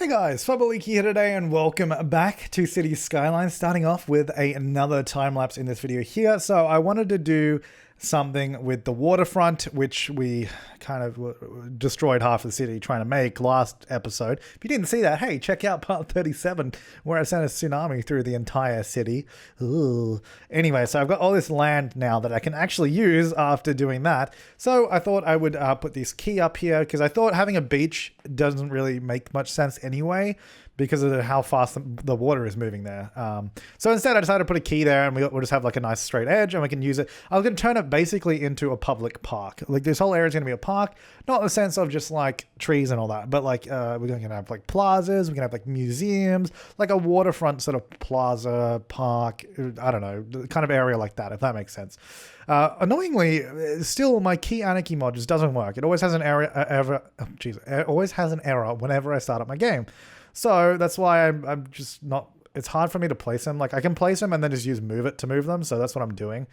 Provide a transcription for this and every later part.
Hey guys, Flabaliki here today and welcome back to City Skylines, starting off with another time-lapse in this video here. So I wanted to do something with the waterfront, which we kind of destroyed half the city trying to make last episode. If you didn't see that, hey, check out part 37 where I sent a tsunami through the entire city. Ooh. Anyway, so I've got all this land now that I can actually use after doing that. So I thought I would put this key up here because I thought having a beach doesn't really make much sense anyway, because of how fast the water is moving there. So instead I decided to put a key there and we'll just have like a nice straight edge and we can use it. I was going to turn it basically into a public park. Like this whole area is going to be a park, not in the sense of just like trees and all that, but like we're going to have like plazas, we're going to have like museums, like a waterfront sort of plaza, park, I don't know, kind of area like that, if that makes sense. Annoyingly, still my Key Anarchy mod just doesn't work. It always has an error, it always has an error whenever I start up my game. So that's why I'm just not, it's hard for me to place them. Like I can place them and then just use move it to move them. So that's what I'm doing.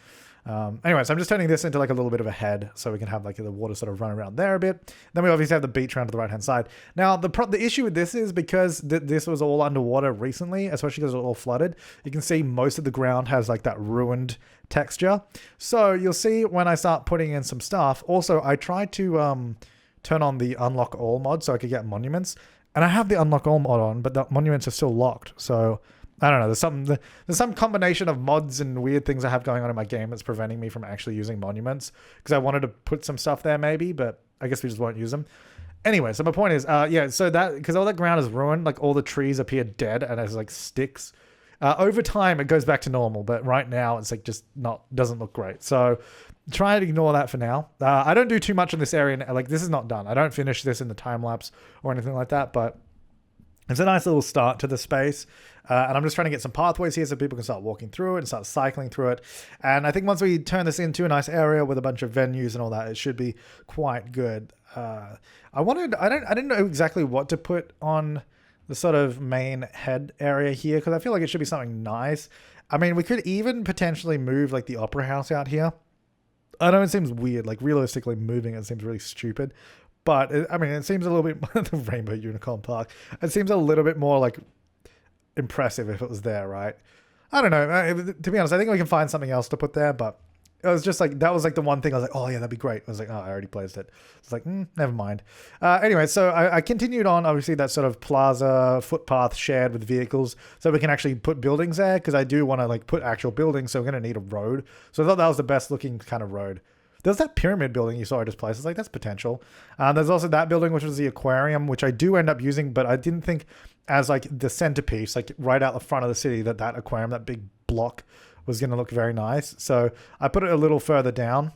Anyway, so I'm just turning this into like a little bit of a head so we can have like the water sort of run around there a bit. Then we obviously have the beach around to the right hand side. Now the issue with this is because this was all underwater recently, especially because it was all flooded. You can see most of the ground has like that ruined texture. So you'll see when I start putting in some stuff. Also, I tried to turn on the unlock all mod so I could get monuments. And I have the unlock all mod on, but the monuments are still locked. So I don't know. There's some combination of mods and weird things I have going on in my game that's preventing me from actually using monuments. Because I wanted to put some stuff there maybe, but I guess we just won't use them. Anyway, so my point is, yeah. So that because all that ground is ruined, like all the trees appear dead and there's like sticks. Over time, it goes back to normal, but right now it's like just doesn't look great. So try to ignore that for now. I don't do too much in this area. Like this is not done. I don't finish this in the time lapse or anything like that, but it's a nice little start to the space. And I'm just trying to get some pathways here so people can start walking through it and start cycling through it. And I think once we turn this into a nice area with a bunch of venues and all that, it should be quite good. I didn't know exactly what to put on the sort of main head area here, because I feel like it should be something nice. I mean, we could even potentially move like the opera house out here. I know it seems weird, like realistically moving it seems really stupid, but it seems a little bit, the Rainbow Unicorn Park, it seems a little bit more like impressive if it was there, right? I don't know. To be honest, I think we can find something else to put there, but it was just like, that was like the one thing I was like, oh yeah, that'd be great. I was like, oh, I already placed it. It's like, never mind. Anyway, so I continued on, obviously, that sort of plaza footpath shared with vehicles so we can actually put buildings there, because I do want to like put actual buildings, so we're going to need a road. So I thought that was the best looking kind of road. There's that pyramid building you saw I just placed. It's like, that's potential. There's also that building, which was the aquarium, which I do end up using, but I didn't think as like the centerpiece, like right out the front of the city, that aquarium, that big block, was going to look very nice. So I put it a little further down.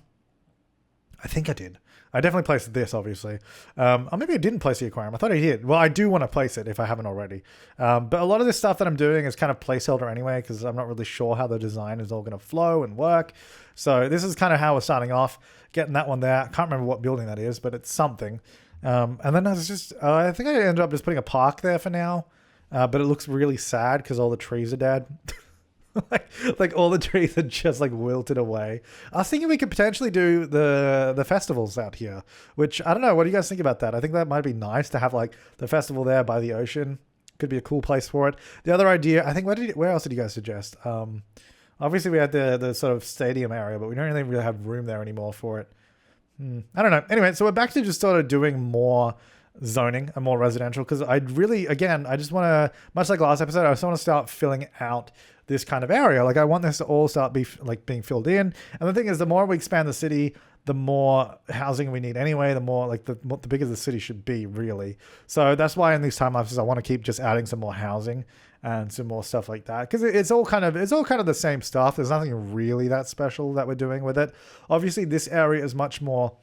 I think I did. I definitely placed this, obviously. Or maybe I didn't place the aquarium. I thought I did. Well, I do want to place it if I haven't already. But a lot of this stuff that I'm doing is kind of placeholder anyway, because I'm not really sure how the design is all going to flow and work. So this is kind of how we're starting off, getting that one there. I can't remember what building that is, but it's something. And then I think I ended up just putting a park there for now. But it looks really sad because all the trees are dead. like all the trees are just like wilted away. I was thinking we could potentially do the festivals out here, which I don't know. What do you guys think about that? I think that might be nice to have like the festival there by the ocean. Could be a cool place for it. The other idea, I think, where else did you guys suggest? Obviously we had the sort of stadium area, but we don't really have room there anymore for it. I don't know. Anyway, so we're back to just sort of doing more zoning and more residential, because I just want to, much like last episode, I just want to start filling out this kind of area. Like I want this to all start being filled in. And the thing is, the more we expand the city, the more housing we need anyway, the more like the bigger the city should be, really. So that's why in these time lapses I want to keep just adding some more housing and some more stuff like that, because it's all kind of the same stuff. There's nothing really that special that we're doing with it. Obviously this area is much more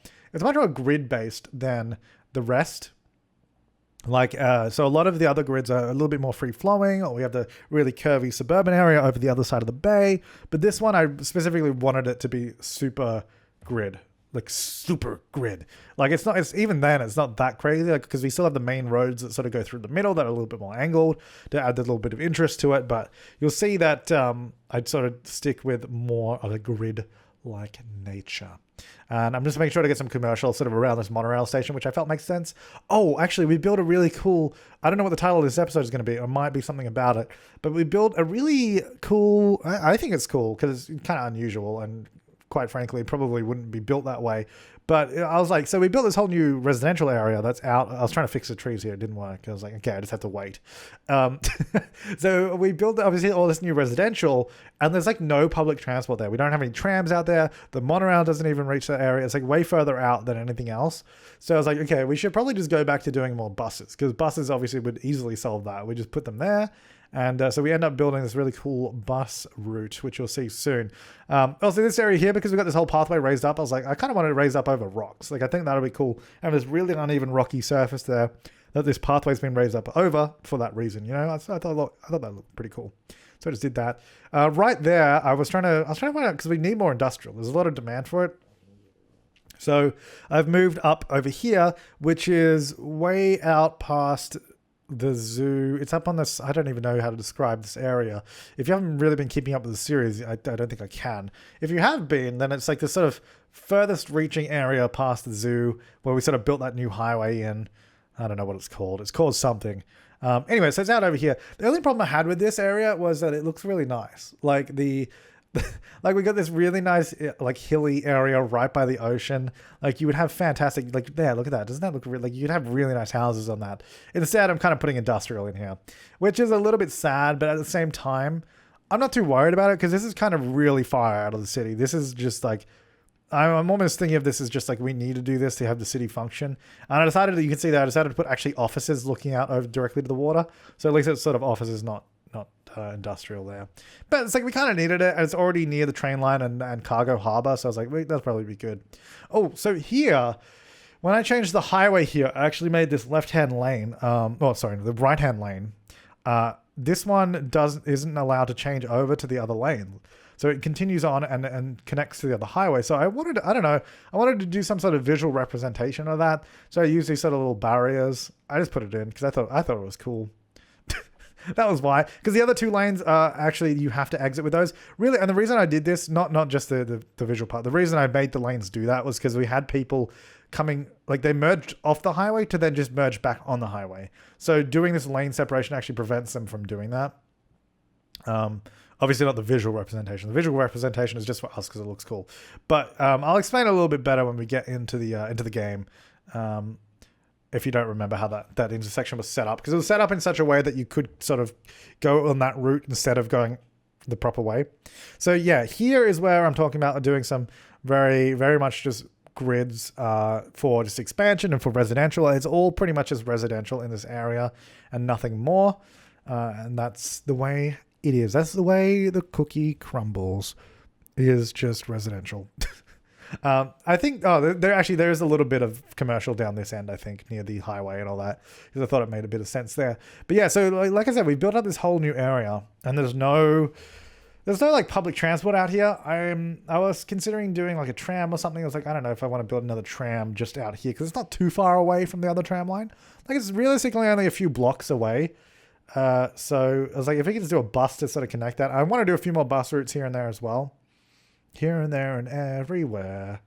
grid based than the rest. Like, so a lot of the other grids are a little bit more free flowing, or we have the really curvy suburban area over the other side of the bay. But this one, I specifically wanted it to be super grid, like super grid. Like it's even then, it's not that crazy, like, because we still have the main roads that sort of go through the middle that are a little bit more angled to add a little bit of interest to it. But you'll see that I'd sort of stick with more of a grid like nature. And I'm just making sure to get some commercial sort of around this monorail station, which I felt makes sense. Oh, actually, we built a really cool, I don't know what the title of this episode is going to be, or it might be something about it, but we built a really cool, I think it's cool because it's kind of unusual and quite frankly, probably wouldn't be built that way. But I was like, so we built this whole new residential area that's out. I was trying to fix the trees here. It didn't work. I was like, okay, I just have to wait. So we built obviously all this new residential and there's like no public transport there. We don't have any trams out there. The monorail doesn't even reach that area. It's like way further out than anything else. So I was like, okay, we should probably just go back to doing more buses because buses obviously would easily solve that. We just put them there. And so we end up building this really cool bus route, which you'll see soon. Also, this area here, because we've got this whole pathway raised up, I was like, I kind of want to raise up over rocks. Like, I think that'll be cool. And there's really uneven rocky surface there that this pathway's been raised up over for that reason. You know, I thought that looked pretty cool. So I just did that. Right there, I was trying to find out because we need more industrial. There's a lot of demand for it. So I've moved up over here, which is way out past the zoo. It's up on this, I don't even know how to describe this area. If you haven't really been keeping up with the series, I don't think I can. If you have been, then it's like this sort of furthest reaching area past the zoo where we sort of built that new highway in. I don't know what it's called. It's called something. Anyway, so it's out over here. The only problem I had with this area was that it looks really nice. Like like we got this really nice like hilly area right by the ocean. Like you would have fantastic, like there, look at that. Doesn't that look like you'd have really nice houses on that? Instead, I'm kind of putting industrial in here, which is a little bit sad, but at the same time, I'm not too worried about it because this is kind of really far out of the city. This is just like, I'm almost thinking of this as just like we need to do this to have the city function. And I decided that you can see that I decided to put actually offices looking out over directly to the water. So at least it's sort of offices, not industrial there. But it's like we kind of needed it. It's already near the train line and cargo harbor. So I was like, wait, that'll probably be good. Oh, so here, when I changed the highway here, I actually made this left-hand lane. The right-hand lane. This one isn't allowed to change over to the other lane. So it continues on and connects to the other highway. So I wanted to do some sort of visual representation of that. So I used these sort of little barriers. I just put it in because I thought it was cool. That was why, because the other two lanes are actually, you have to exit with those. Really, and the reason I did this, not just the visual part, the reason I made the lanes do that was because we had people coming, like they merged off the highway to then just merge back on the highway. So doing this lane separation actually prevents them from doing that. Obviously not the visual representation. The visual representation is just for us because it looks cool. But I'll explain a little bit better when we get into the game. If you don't remember how that intersection was set up, because it was set up in such a way that you could sort of go on that route instead of going the proper way. So yeah, here is where I'm talking about doing some very, very much just grids for just expansion and for residential. It's all pretty much just residential in this area and nothing more. And that's the way it is. That's the way the cookie crumbles, is just residential. I think, there is a little bit of commercial down this end, I think, near the highway and all that, because I thought it made a bit of sense there. But yeah, so like I said, we built up this whole new area and there's no like public transport out here. I was considering doing like a tram or something. I was like, I don't know if I want to build another tram just out here because it's not too far away from the other tram line. Like it's realistically only a few blocks away. So I was like, if we could just do a bus to sort of connect that. I want to do a few more bus routes here and there as well. Here and there and everywhere.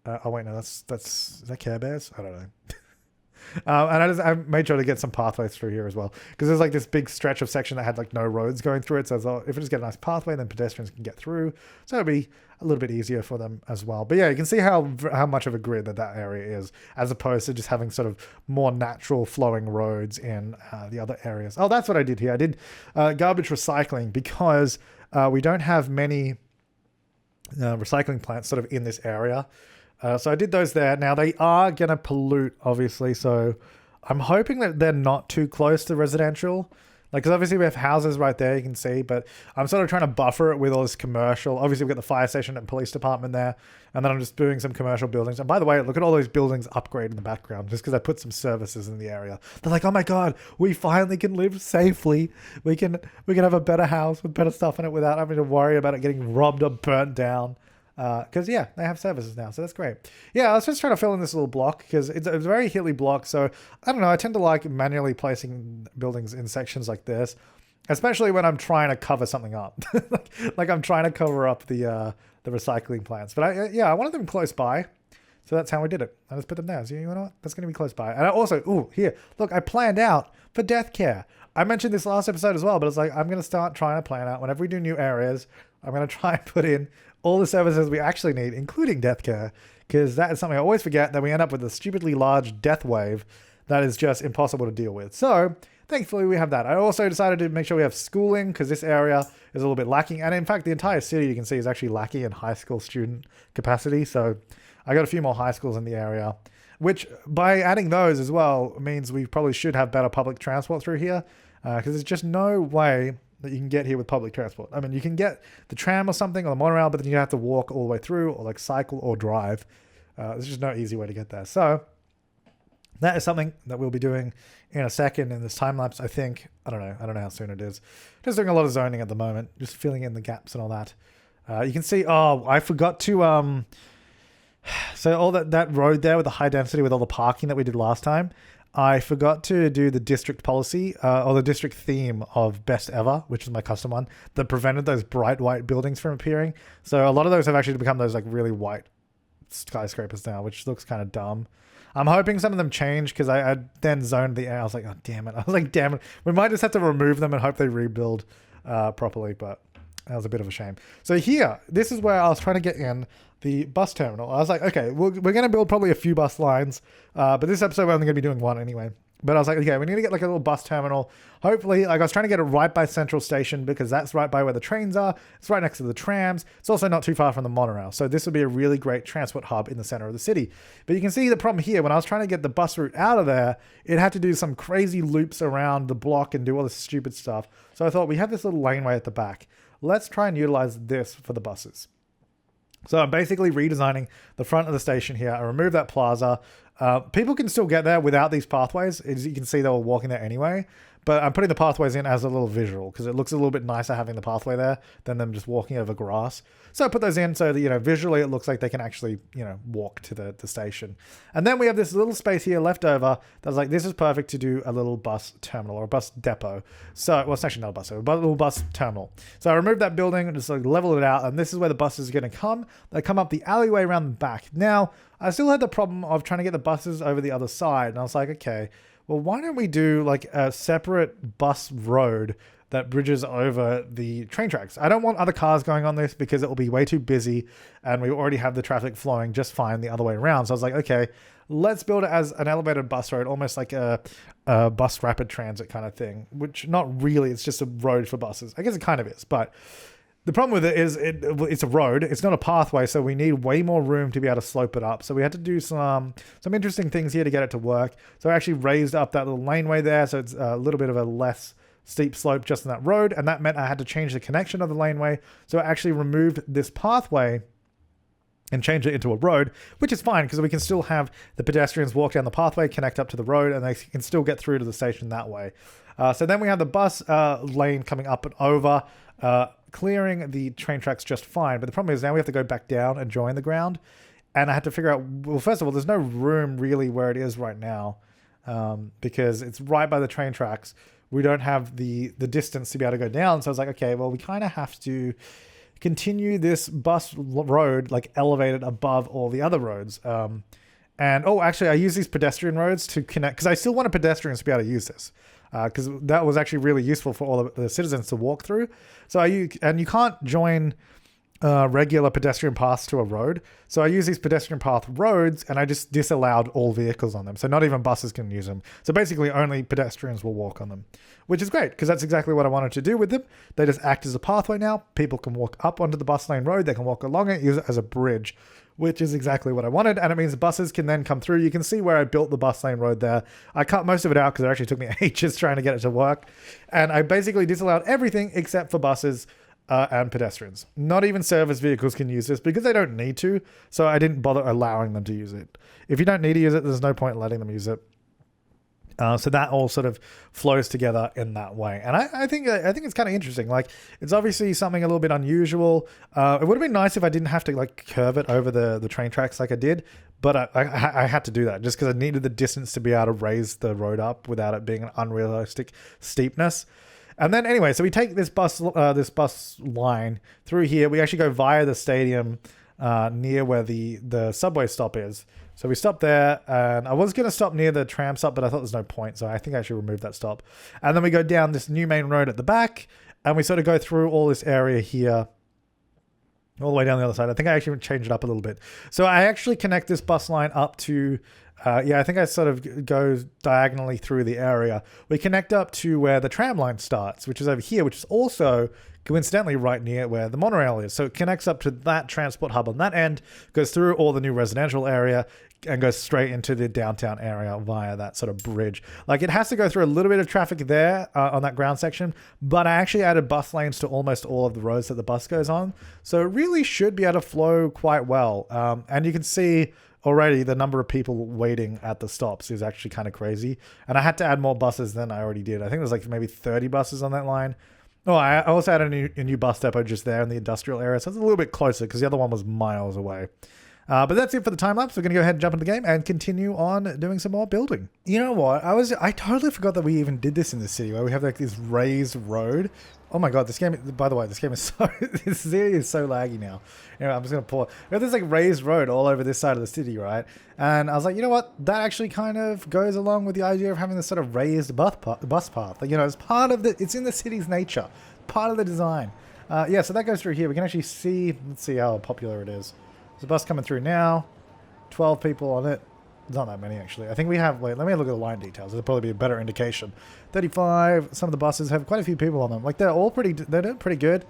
Oh wait, no, is that Care Bears? I don't know. And I made sure to get some pathways through here as well, because there's like this big stretch of section that had like no roads going through it. So I thought if we just get a nice pathway, then pedestrians can get through. So it'll be a little bit easier for them as well. But yeah, you can see how much of a grid that area is, as opposed to just having sort of more natural flowing roads in the other areas. Oh, that's what I did here. I did garbage recycling because we don't have many recycling plants sort of in this area. So I did those there. Now they are going to pollute, obviously. So I'm hoping that they're not too close to residential. Like, because obviously we have houses right there, you can see, but I'm sort of trying to buffer it with all this commercial. Obviously we've got the fire station and police department there. And then I'm just doing some commercial buildings. And by the way, look at all those buildings upgrade in the background, just because I put some services in the area. They're like, oh my God, we finally can live safely. We can have a better house with better stuff in it without having to worry about it getting robbed or burnt down. Because yeah, they have services now, so that's great. Yeah, I was just trying to fill in this little block because it's a very hilly block. So I don't know, I tend to like manually placing buildings in sections like this. especially when I'm trying to cover something up. like I'm trying to cover up the recycling plants. But I wanted them close by. So that's how we did it. I just put them there. So you know what? That's going to be close by. And I also, here, look, I planned out for death care. I mentioned this last episode as well, but it's like, I'm going to start trying to plan out whenever we do new areas, I'm going to try and put in all the services we actually need, including death care, because that is something I always forget, that we end up with a stupidly large death wave that is just impossible to deal with. So thankfully we have that. I also decided to make sure we have schooling, because this area is a little bit lacking. And in fact, the entire city, you can see, is actually lacking in high school student capacity. So I got a few more high schools in the area, which by adding those as well means we probably should have better public transport through here, because there's just no way that you can get here with public transport. I mean, you can get the tram or something or the monorail, but then you have to walk all the way through, or like cycle or drive. There's just no easy way to get there. So that is something that we'll be doing in a second in this time lapse, I think. I don't know how soon it is. Just doing a lot of zoning at the moment, just filling in the gaps and all that. You can see, I forgot to, so all that road there with the high density with all the parking that we did last time, I forgot to do the district policy or the district theme of Best Ever, which is my custom one, that prevented those bright white buildings from appearing. So a lot of those have actually become those like really white skyscrapers now, which looks kind of dumb. I'm hoping some of them change, because I then zoned the air. I was like, oh, damn it. We might just have to remove them and hope they rebuild properly, but that was a bit of a shame. So here, this is where I was trying to get in the bus terminal. I was like, okay, we're going to build probably a few bus lines, but this episode we're only going to be doing one anyway. But I was like, okay, we need to get like a little bus terminal. Hopefully, like I was trying to get it right by Central Station, because that's right by where the trains are. It's right next to the trams. It's also not too far from the monorail. So this would be a really great transport hub in the center of the city. But you can see the problem here. When I was trying to get the bus route out of there, it had to do some crazy loops around the block and do all this stupid stuff. So I thought, we have this little laneway at the back. Let's try and utilize this for the buses. So I'm basically redesigning the front of the station here. I removed that plaza. People can still get there without these pathways. As you can see, they were walking there anyway. But I'm putting the pathways in as a little visual, because it looks a little bit nicer having the pathway there than them just walking over grass. So I put those in so that, visually it looks like they can actually, walk to the station. And then we have this little space here left over that's like, this is perfect to do a little bus terminal or a bus depot. So, well, it's actually not a bus depot, but a little bus terminal. So I removed that building and just like leveled it out. And this is where the buses are going to come. They come up the alleyway around the back. Now, I still had the problem of trying to get the buses over the other side. And I was like, okay, well, why don't we do like a separate bus road that bridges over the train tracks? I don't want other cars going on this, because it will be way too busy, and we already have the traffic flowing just fine the other way around. So I was like, okay, let's build it as an elevated bus road, almost like a bus rapid transit kind of thing, which not really, it's just a road for buses. I guess it kind of is, but the problem with it is it's a road. It's not a pathway, so we need way more room to be able to slope it up. So we had to do some interesting things here to get it to work. So I actually raised up that little laneway there, so it's a little bit of a less steep slope just on that road, and that meant I had to change the connection of the laneway. So I actually removed this pathway and changed it into a road, which is fine, because we can still have the pedestrians walk down the pathway, connect up to the road, and they can still get through to the station that way. So then we have the bus lane coming up and over, clearing the train tracks just fine. But the problem is now we have to go back down and join the ground. And I had to figure out, well, first of all, there's no room really where it is right now, because it's right by the train tracks. We don't have the distance to be able to go down. So I was like, okay, well, we kind of have to continue this bus road like elevated above all the other roads. Actually, I use these pedestrian roads to connect, because I still wanted pedestrians to be able to use this, because that was actually really useful for all the citizens to walk through. So you can't join regular pedestrian paths to a road. So I use these pedestrian path roads, and I just disallowed all vehicles on them. So not even buses can use them. So basically only pedestrians will walk on them, which is great, because that's exactly what I wanted to do with them. They just act as a pathway now. People can walk up onto the bus lane road. They can walk along it, use it as a bridge, which is exactly what I wanted. And it means buses can then come through. You can see where I built the bus lane road there. I cut most of it out because it actually took me ages trying to get it to work. And I basically disallowed everything except for buses and pedestrians. Not even service vehicles can use this, because they don't need to. So I didn't bother allowing them to use it. If you don't need to use it, there's no point in letting them use it. So that all sort of flows together in that way. And I think it's kind of interesting. Like, it's obviously something a little bit unusual. It would have been nice if I didn't have to like curve it over the train tracks like I did. But I had to do that just because I needed the distance to be able to raise the road up without it being an unrealistic steepness. And then anyway, so we take this bus line through here. We actually go via the stadium near where the subway stop is. So we stop there, and I was going to stop near the tram stop, but I thought there's no point, so I think I should remove that stop. And then we go down this new main road at the back, and we sort of go through all this area here, all the way down the other side. I think I actually changed it up a little bit. So I actually connect this bus line up to... I think I sort of go diagonally through the area. We connect up to where the tram line starts, which is over here, which is also coincidentally right near where the monorail is. So it connects up to that transport hub on that end, goes through all the new residential area, and goes straight into the downtown area via that sort of bridge. Like, it has to go through a little bit of traffic there on that ground section, but I actually added bus lanes to almost all of the roads that the bus goes on. So it really should be able to flow quite well. And you can see... already, the number of people waiting at the stops is actually kind of crazy. And I had to add more buses than I already did. I think there's like maybe 30 buses on that line. Oh, I also added a new bus depot just there in the industrial area. So it's a little bit closer because the other one was miles away. But that's it for the time lapse. We're going to go ahead and jump into the game and continue on doing some more building. You know what? I totally forgot that we even did this in the city where we have like this raised road. Oh my god, this game, by the way, this game is so, this city is so laggy now. Anyway, I'm just going to pull it. We have this like raised road all over this side of the city, right? And I was like, you know what? That actually kind of goes along with the idea of having this sort of raised bus path. Like, you know, it's part of it's in the city's nature, part of the design. Yeah, so that goes through here. We can actually see, let's see how popular it is. There's a bus coming through now, 12 people on it. There's not that many, actually. I think we have... Wait, let me look at the line details. It'll probably be a better indication. 35. Some of the buses have quite a few people on them. Like, they're all pretty... They're doing pretty good.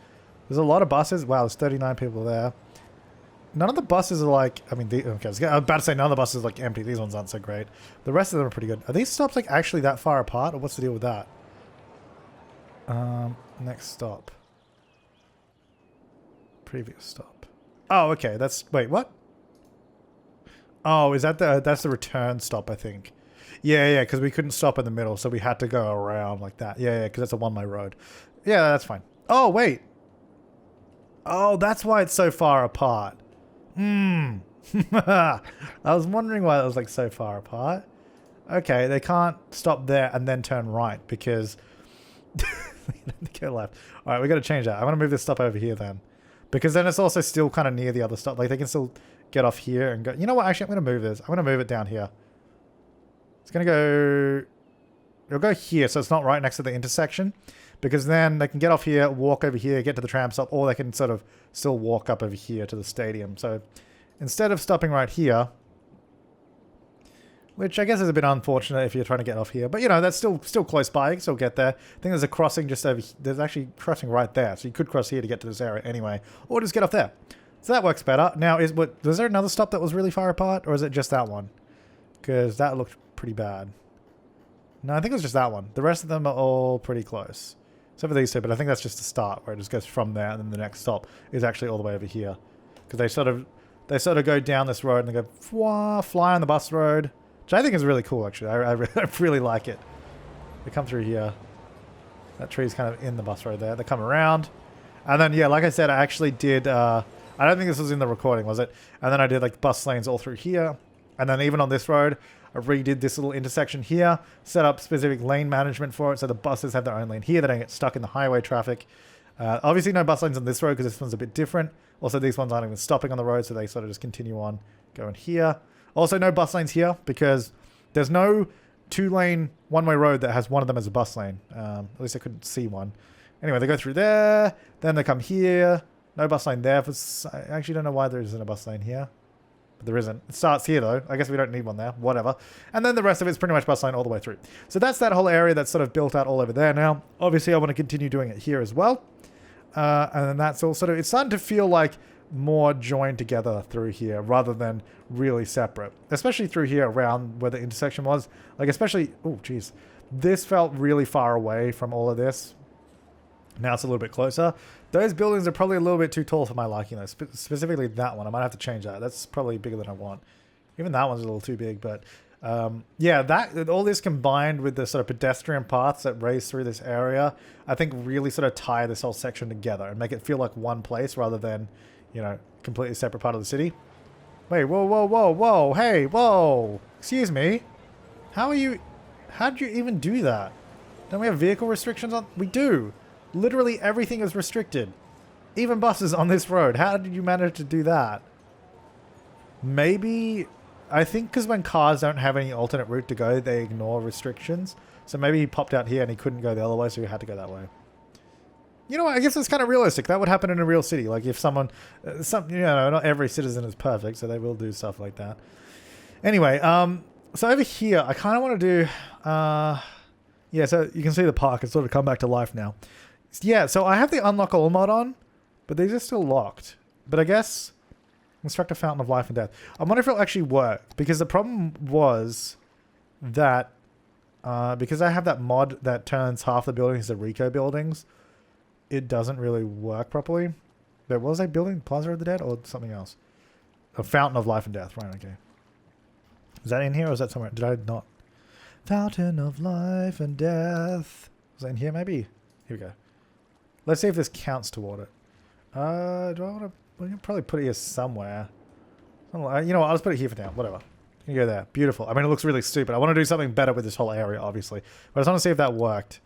There's a lot of buses. Wow, there's 39 people there. None of the buses are like... I mean, okay, I was about to say none of the buses are like empty. These ones aren't so great. The rest of them are pretty good. Are these stops like actually that far apart? Or what's the deal with that? Next stop. Previous stop. Oh, okay. That's... Wait, what? Oh, is that that's the return stop, I think. Yeah, because we couldn't stop in the middle, so we had to go around like that. Yeah, because that's a one-way road. Yeah, that's fine. Oh, wait. Oh, that's why it's so far apart. I was wondering why it was like so far apart. Okay, they can't stop there and then turn right because... they go left. All right, we got to change that. I want to move this stop over here then. Because then it's also still kind of near the other stop. Like, they can still... get off here and go. You know what? Actually, I'm going to move this. I'm going to move it down here. It's going to go... It'll go here, so it's not right next to the intersection. Because then they can get off here, walk over here, get to the tram stop, or they can sort of still walk up over here to the stadium. So instead of stopping right here, which I guess is a bit unfortunate if you're trying to get off here. But, you know, that's still close by. You can still get there. I think there's a crossing just over... There's actually a crossing right there. So you could cross here to get to this area anyway. Or just get off there. So that works better. Now, was there another stop that was really far apart? Or is it just that one? Because that looked pretty bad. No, I think it was just that one. The rest of them are all pretty close. Except for these two, but I think that's just the start, where it just goes from there, and then the next stop is actually all the way over here. Because they sort of go down this road, and they go fly on the bus road. Which I think is really cool, actually. I really like it. They come through here. That tree's kind of in the bus road there. They come around. And then, yeah, like I said, I actually did... I don't think this was in the recording, was it? And then I did like bus lanes all through here. And then even on this road, I redid this little intersection here, set up specific lane management for it so the buses have their own lane here. They don't get stuck in the highway traffic. Obviously no bus lanes on this road because this one's a bit different. Also, these ones aren't even stopping on the road, so they sort of just continue on going here. Also, no bus lanes here because there's no two-lane one-way road that has one of them as a bus lane. At least I couldn't see one. Anyway, they go through there, then they come here. No bus lane there. I actually don't know why there isn't a bus lane here. But there isn't. It starts here, though. I guess we don't need one there. Whatever. And then the rest of it's pretty much bus lane all the way through. So that's that whole area that's sort of built out all over there now. Obviously, I want to continue doing it here as well. And then that's all sort of... It's starting to feel like more joined together through here rather than really separate. Especially through here around where the intersection was. Like, especially... Oh, geez. This felt really far away from all of this. Now it's a little bit closer. Those buildings are probably a little bit too tall for my liking, though. Specifically that one. I might have to change that. That's probably bigger than I want. Even that one's a little too big, but... yeah, all this combined with the sort of pedestrian paths that race through this area, I think really sort of tie this whole section together and make it feel like one place rather than, you know, completely separate part of the city. Wait, whoa, hey, whoa! Excuse me. How'd you even do that? Don't we have vehicle restrictions on? We do. Literally everything is restricted. Even buses on this road. How did you manage to do that? Maybe, I think because when cars don't have any alternate route to go, they ignore restrictions. So maybe he popped out here and he couldn't go the other way, so he had to go that way. You know what? I guess it's kind of realistic. That would happen in a real city. Like if someone, you know, not every citizen is perfect, so they will do stuff like that. Anyway, so over here, I kind of want to do, yeah, so you can see the park. It's sort of come back to life now. Yeah, so I have the unlock all mod on, but these are still locked. But I guess construct a fountain of life and death. I wonder if it'll actually work, because the problem was that because I have that mod that turns half the buildings to Rico buildings, it doesn't really work properly. There was a building, Plaza of the Dead, or something else? A fountain of life and death, right? Okay. Is that in here, or is that somewhere? Did I not? Fountain of life and death. Was that in here, maybe? Here we go. Let's see if this counts toward it. Do I want to? Well, you can probably put it here somewhere. You know what? I'll just put it here for now. Whatever. You can go there. Beautiful. I mean, it looks really stupid. I want to do something better with this whole area, obviously. But I just want to see if that worked.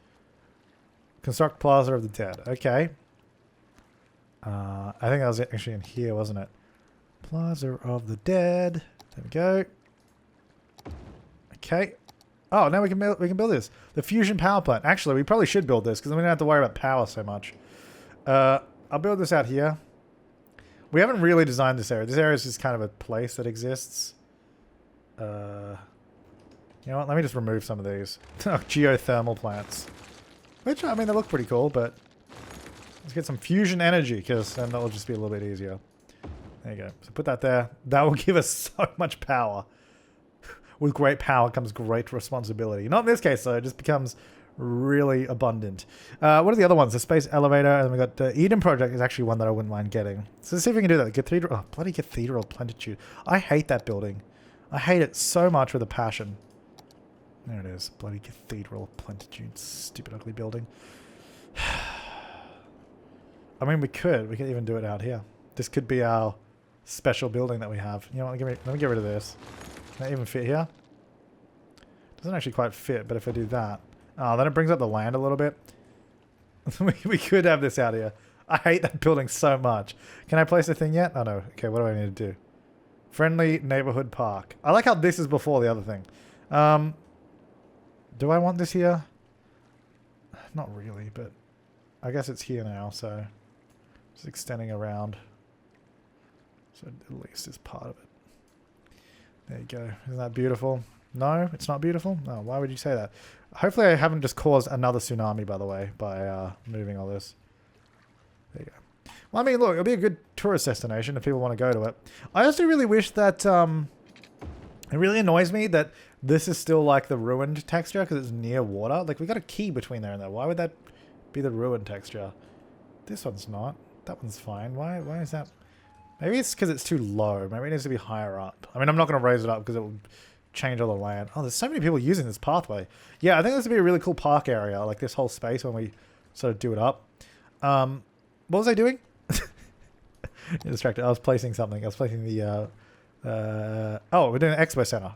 Construct Plaza of the Dead. Okay. I think that was actually in here, wasn't it? Plaza of the Dead. There we go. Okay. Oh, now we can build this. The fusion power plant. Actually, we probably should build this because then we don't have to worry about power so much. I'll build this out here. We haven't really designed this area. This area is just kind of a place that exists. You know what? Let me just remove some of these. Geothermal plants. Which, I mean, they look pretty cool, but let's get some fusion energy because then that'll just be a little bit easier. There you go. So put that there. That will give us so much power. With great power comes great responsibility. Not in this case, though. It just becomes really abundant. What are the other ones? The space elevator, and then we got the Eden Project is actually one that I wouldn't mind getting. So let's see if we can do that. Cathedral. Oh, bloody Cathedral Plentitude. I hate that building. I hate it so much with a passion. There it is. Bloody Cathedral Plentitude. Stupid ugly building. I mean, we could even do it out here. This could be our special building that we have. You know what? Let me get rid of this. Can that even fit here? Doesn't actually quite fit, but if I do that... Oh, then it brings up the land a little bit. we could have this out here. I hate that building so much. Can I place the thing yet? Oh, no. Okay, what do I need to do? Friendly neighborhood park. I like how this is before the other thing. Do I want this here? Not really, but I guess it's here now, so just extending around. So at least it's part of it. There you go. Isn't that beautiful? No, it's not beautiful? No, why would you say that? Hopefully I haven't just caused another tsunami, by the way, by moving all this. There you go. Well, I mean, look, it'll be a good tourist destination if people want to go to it. I also really wish that... it really annoys me that this is still like the ruined texture because it's near water. Like, we got a key between there and there. Why would that be the ruined texture? This one's not. That one's fine. Why is that? Maybe it's because it's too low. Maybe it needs to be higher up. I mean, I'm not going to raise it up because it will change all the land. Oh, there's so many people using this pathway. Yeah, I think this would be a really cool park area, like this whole space when we sort of do it up. What was I doing? Distracted. I was placing something. I was placing the... oh, we're doing an expo center.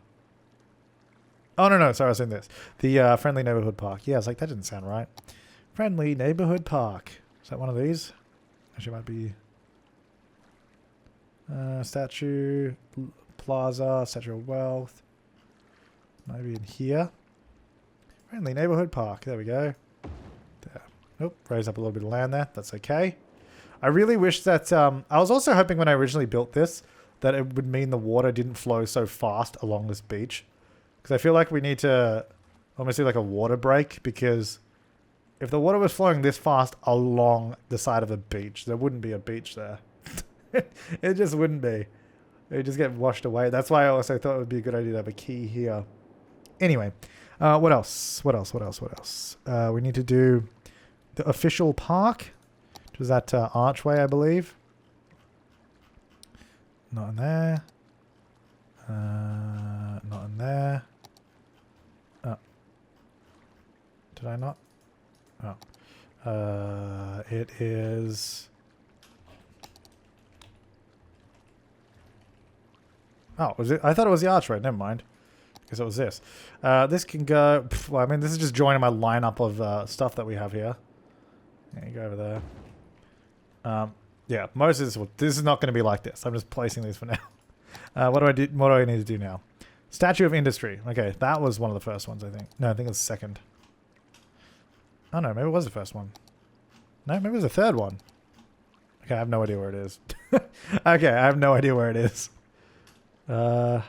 Oh, no, sorry, I was in this. The friendly neighborhood park. Yeah, I was like, that didn't sound right. Friendly neighborhood park. Is that one of these? Actually, it might be... statue, plaza, statue of wealth. Maybe in here. Friendly neighborhood park. There we go. There. Nope, raise up a little bit of land there. That's okay. I really wish that... I was also hoping when I originally built this that it would mean the water didn't flow so fast along this beach. Because I feel like we need to almost do like a water break, because if the water was flowing this fast along the side of a beach, there wouldn't be a beach there. It just wouldn't be. It would just get washed away. That's why I also thought it would be a good idea to have a key here. Anyway, what else? We need to do the official park, which was that archway, I believe. Not in there. Not in there. Oh. Did I not? Oh. It is... Oh, was it? I thought it was the archway. Never mind. Guess it was this. This can go... well, I mean, this is just joining my lineup of stuff that we have here. There you go over there. Yeah, most of this is not going to be like this. I'm just placing these for now. What do I do? What do I need to do now? Statue of Industry. Okay, that was one of the first ones, I think. No, I think it was the second. Oh no, maybe it was the first one. No, maybe it was the third one. Okay, I have no idea where it is. Okay, I have no idea where it is. 4?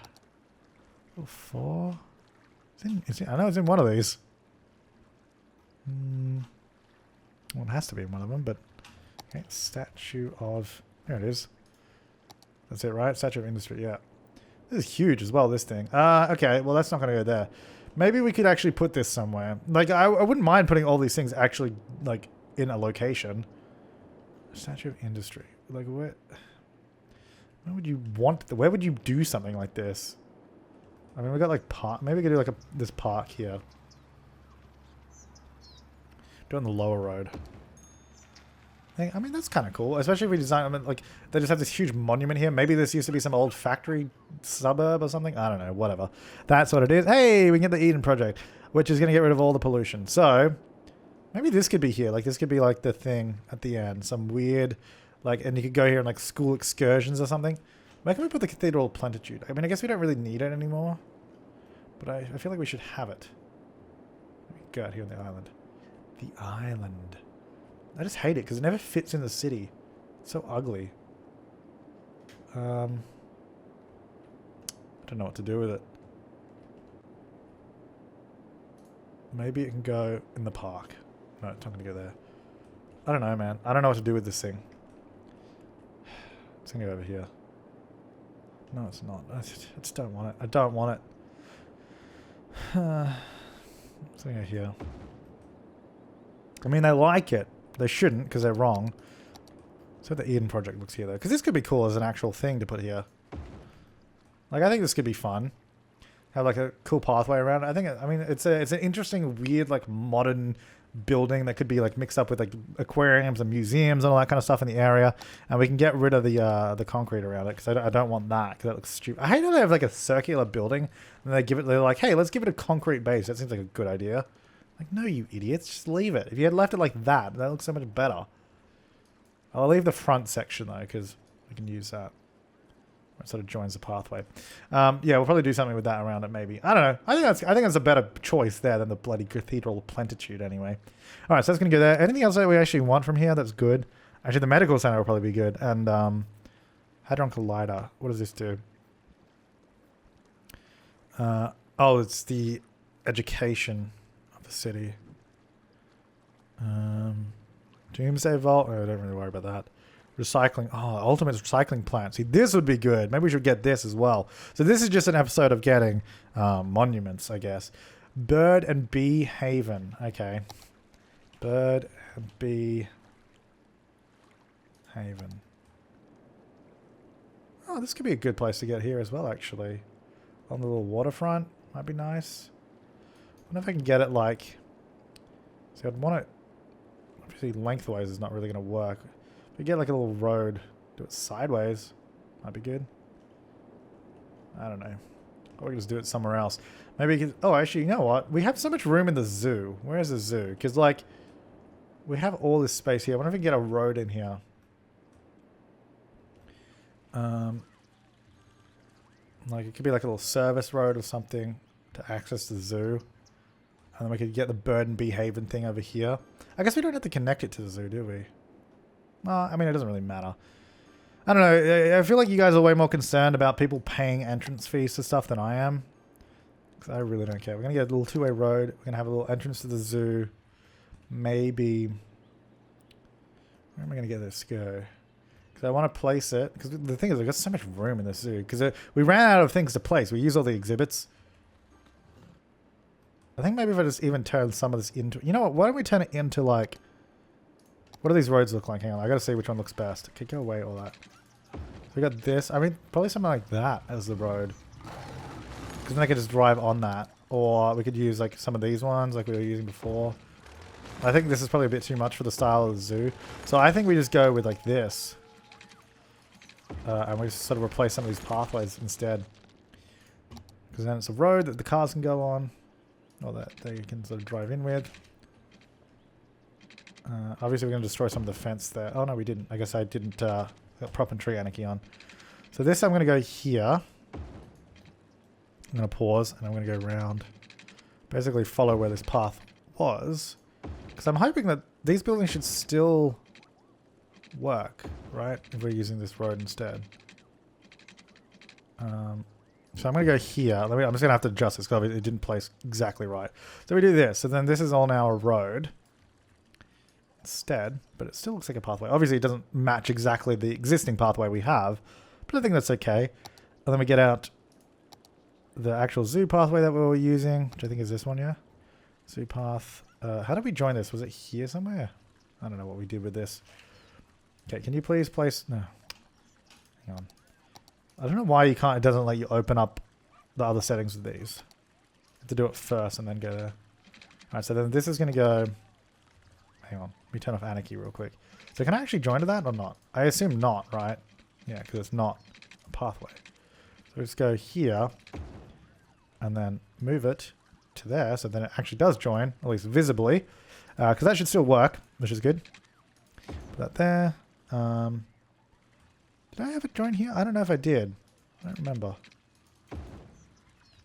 I know it's in one of these. Well, it has to be in one of them, but... okay, Statue of... there it is. That's it, right? Statue of Industry, yeah. This is huge as well, this thing. Okay, well, that's not going to go there. Maybe we could actually put this somewhere. Like, I wouldn't mind putting all these things actually, like, in a location. Statue of Industry. Like, where would you want... where would you do something like this? I mean, we got, like, park... maybe we could do, like, this park here. Do it on the lower road. I mean, that's kind of cool. Especially if we design... I mean, like, they just have this huge monument here. Maybe this used to be some old factory suburb or something. I don't know. Whatever. That's what it is. Hey, we can get the Eden Project, which is going to get rid of all the pollution. So, maybe this could be here. Like, this could be, like, the thing at the end. Some weird... like, and you could go here on, like, school excursions or something. Where can we put the Cathedral of Plenitude? I mean, I guess we don't really need it anymore. But I feel like we should have it. Let me go out here on the island. The island. I just hate it because it never fits in the city. It's so ugly. I don't know what to do with it. Maybe it can go in the park. No, it's not going to go there. I don't know, man. I don't know what to do with this thing. It's going to go over here. No, it's not. I just don't want it. I don't want it. It's going to go here. I mean, they like it. They shouldn't, because they're wrong. So the Eden Project looks here, though. Because this could be cool as an actual thing to put here. Like, I think this could be fun. Have, like, a cool pathway around it. I mean, it's an interesting, weird, like, modern building that could be, like, mixed up with, like, aquariums and museums and all that kind of stuff in the area. And we can get rid of the concrete around it, because I don't want that, because that looks stupid. I hate how they have, like, a circular building, and they're like, hey, let's give it a concrete base. That seems like a good idea. Like, no, you idiots. Just leave it. If you had left it like that, that looks so much better. I'll leave the front section, though, because we can use that. It sort of joins the pathway. Yeah, we'll probably do something with that around it, maybe. I don't know. I think that's a better choice there than the bloody Cathedral of Plenitude, anyway. All right, so that's going to go there. Anything else that we actually want from here that's good? Actually, the medical center will probably be good. And Hadron Collider. What does this do? Oh, it's the education... the city. Doomsday Vault. Oh, I don't really worry about that. Recycling. Oh, ultimate recycling plant. See, this would be good. Maybe we should get this as well. So this is just an episode of getting monuments, I guess. Bird and Bee Haven. Okay. Bird and Bee Haven. Oh, this could be a good place to get here as well, actually. On the little waterfront. Might be nice. I wonder if I can get it like... see, I'd want it... obviously lengthwise is not really going to work. If we get like a little road, do it sideways, might be good. I don't know. Or we can just do it somewhere else. Maybe we can... oh, actually, you know what? We have so much room in the zoo. Where is the zoo? Because like... we have all this space here. I wonder if we can get a road in here. Like it could be like a little service road or something to access the zoo. And then we could get the Bird and Bee Haven thing over here. I guess we don't have to connect it to the zoo, do we? Well, I mean, it doesn't really matter. I don't know. I feel like you guys are way more concerned about people paying entrance fees to stuff than I am. Because I really don't care. We're going to get a little two-way road. We're going to have a little entrance to the zoo. Maybe... where am I going to get this go? Because I want to place it. Because the thing is, we've got so much room in the zoo. Because we ran out of things to place. We used all the exhibits. I think maybe if I just even turn some of this into... you know what? Why don't we turn it into like... what do these roads look like? Hang on. I got to see which one looks best. Okay, go away, all that. So we got this. I mean, probably something like that as the road. Because then I could just drive on that. Or we could use like some of these ones like we were using before. I think this is probably a bit too much for the style of the zoo. So I think we just go with like this. And we just sort of replace some of these pathways instead. Because then it's a road that the cars can go on. Or that they can sort of drive in with. Obviously we're going to destroy some of the fence there. Oh no, we didn't. I guess I didn't got prop and tree anarchy on. So this I'm going to go here. I'm going to pause and I'm going to go around. Basically follow where this path was. Because I'm hoping that these buildings should still work, right? If we're using this road instead. So I'm going to go here. I'm just going to have to adjust this because it didn't place exactly right. So we do this. So then this is all now a road instead, but it still looks like a pathway. Obviously it doesn't match exactly the existing pathway we have, but I think that's okay. And then we get out the actual zoo pathway that we were using, which I think is this one, yeah? Zoo path. How did we join this? Was it here somewhere? I don't know what we did with this. Okay, can you please place... No. Hang on. I don't know why you can't... It doesn't let you open up the other settings with these. You have to do it first and then go there. Alright, so then this is going to go... Hang on. Let me turn off anarchy real quick. So can I actually join to that or not? I assume not, right? Yeah, because it's not a pathway. So let's go here and then move it to there. So then it actually does join, at least visibly. Because that should still work, which is good. Put that there. Did I have it join here? I don't know if I did. I don't remember.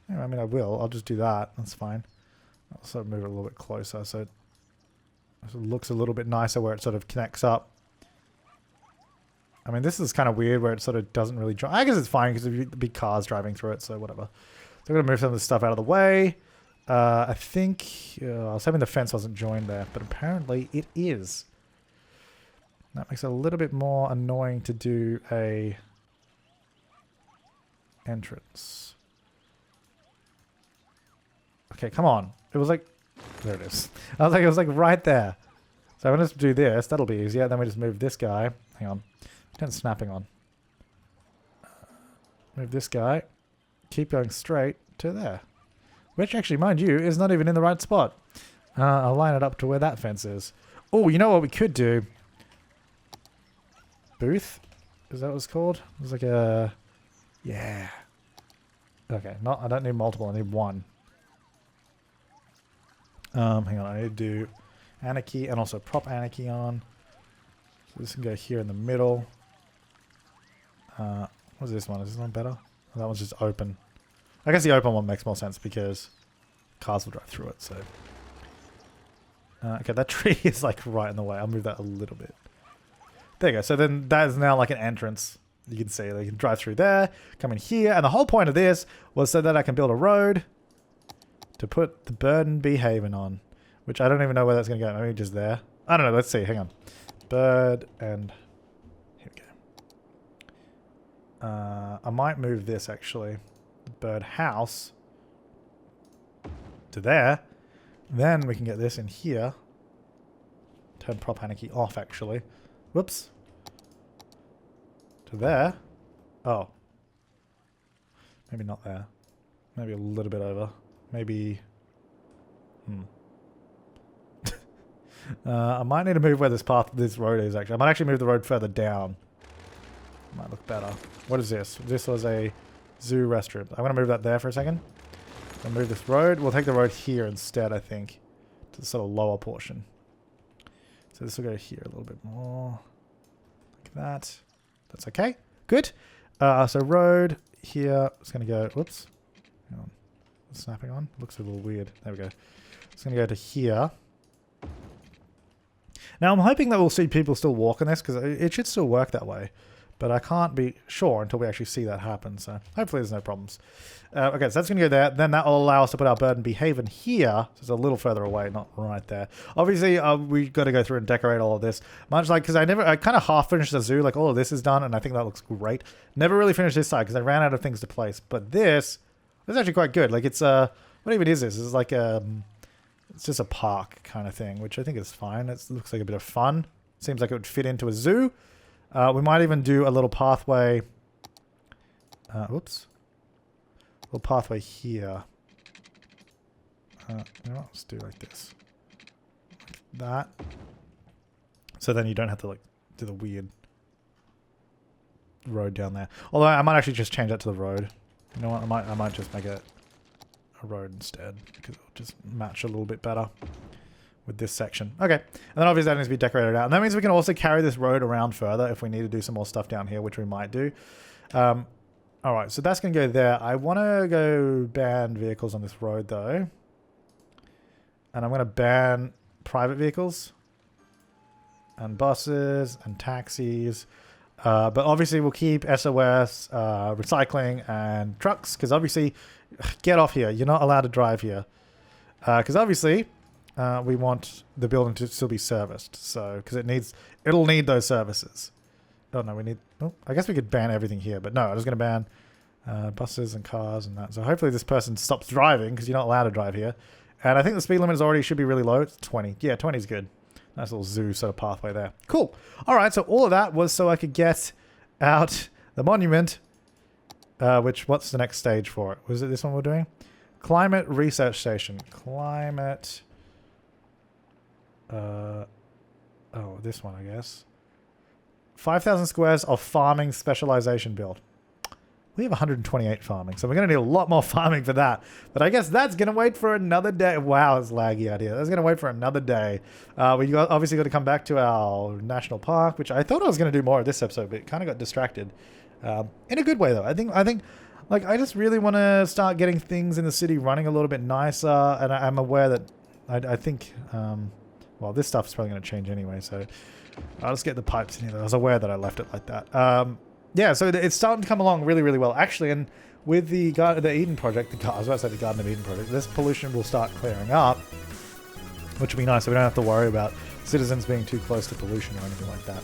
Anyway, I mean, I will. I'll just do that. That's fine. I'll sort of move it a little bit closer so it looks a little bit nicer where it sort of connects up. I mean, this is kind of weird where it sort of doesn't really join. I guess it's fine because there'd be cars driving through it, so whatever. So I'm going to move some of this stuff out of the way. I think... I was hoping the fence wasn't joined there, but apparently it is. That makes it a little bit more annoying to do a entrance. Okay, come on. It was like... There it is. I was like, it was like right there. So I'm going to do this. That'll be easier. Then we just move this guy. Hang on. Turn snapping on. Move this guy. Keep going straight to there. Which actually, mind you, is not even in the right spot. I'll line it up to where that fence is. Oh, you know what we could do? Booth? Is that what it's called? It was like a... Yeah. Okay, I don't need multiple, I need one. Hang on, I need to do anarchy and also prop anarchy on. So this can go here in the middle. What's this one? Is this one better? Oh, that one's just open. I guess the open one makes more sense because cars will drive through it, so... okay, that tree is like right in the way. I'll move that a little bit. There you go. So then that is now like an entrance. You can see they can drive through there, come in here. And the whole point of this was so that I can build a road to put the Bird and Bee Haven on, which I don't even know where that's going to go. Maybe just there. I don't know. Let's see. Hang on. Bird and... Here we go. I might move this actually. Bird house to there. Then we can get this in here. Turn prop anarchy off actually. Whoops. To there. Oh. Maybe not there. Maybe a little bit over. Maybe... I might need to move where this road is actually. I might actually move the road further down. Might look better. What is this? This was a zoo restroom. I'm going to move that there for a second. I'll move this road. We'll take the road here instead, I think. To the sort of lower portion. So this will go here a little bit more. Like that. That's okay. Good. So road here. It's going to go... Whoops. Hang on. Snapping on. Looks a little weird. There we go. It's going to go to here. Now I'm hoping that we'll see people still walk on this because it should still work that way. But I can't be sure until we actually see that happen. So hopefully there's no problems. Okay, so that's going to go there. Then that will allow us to put our Bird and Bee Haven here. So it's a little further away, not right there. Obviously, we've got to go through and decorate all of this. Much like, because I kind of half finished the zoo. Like all of this is done and I think that looks great. Never really finished this side because I ran out of things to place. But this is actually quite good. Like it's, what even is this? It's like it's just a park kind of thing, which I think is fine. It looks like a bit of fun. Seems like it would fit into a zoo. We might even do a little pathway. Whoops. A little pathway here. You know what? Let's do like this. Like that. So then you don't have to like do the weird road down there. Although I might actually just change that to the road. You know what? I might just make it a road instead, because it'll just match a little bit better with this section. Okay, and then obviously that needs to be decorated out. And that means we can also carry this road around further if we need to do some more stuff down here, which we might do. All right, so that's going to go there. I want to go ban vehicles on this road, though. And I'm going to ban private vehicles and buses and taxis. But obviously we'll keep SOS, recycling, and trucks, because obviously, get off here. You're not allowed to drive here. Because obviously, we want the building to still be serviced. So, because it'll need those services. Oh no, I guess we could ban everything here, but no, I'm just going to ban buses and cars and that. So hopefully this person stops driving, because you're not allowed to drive here. And I think the speed limit should be really low. It's 20. Yeah, 20 is good. Nice little zoo sort of pathway there. Cool. All right, so all of that was so I could get out the monument, what's the next stage for it? Was it this one we're doing? Climate Research Station. Climate... this one, I guess. 5,000 squares of farming specialization build. We have 128 farming, so we're going to need a lot more farming for that. But I guess that's going to wait for another day. Wow, it's laggy out here. That's going to wait for another day. Obviously got to come back to our national park, which I thought I was going to do more of this episode, but kind of got distracted. In a good way, though. I think, like, I just really want to start getting things in the city running a little bit nicer, and I'm aware that I think, well, this stuff is probably going to change anyway, so I'll just get the pipes in here. I was aware that I left it like that. Yeah, so it's starting to come along really, really well. Actually, and with the Eden project, I was about to say the Garden of Eden project, this pollution will start clearing up, which will be nice, so we don't have to worry about citizens being too close to pollution or anything like that.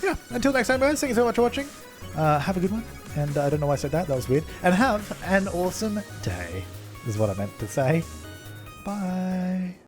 Yeah, until next time, guys, thank you so much for watching. Have a good one. And I don't know why I said that. That was weird. And have an awesome day, is what I meant to say. Bye.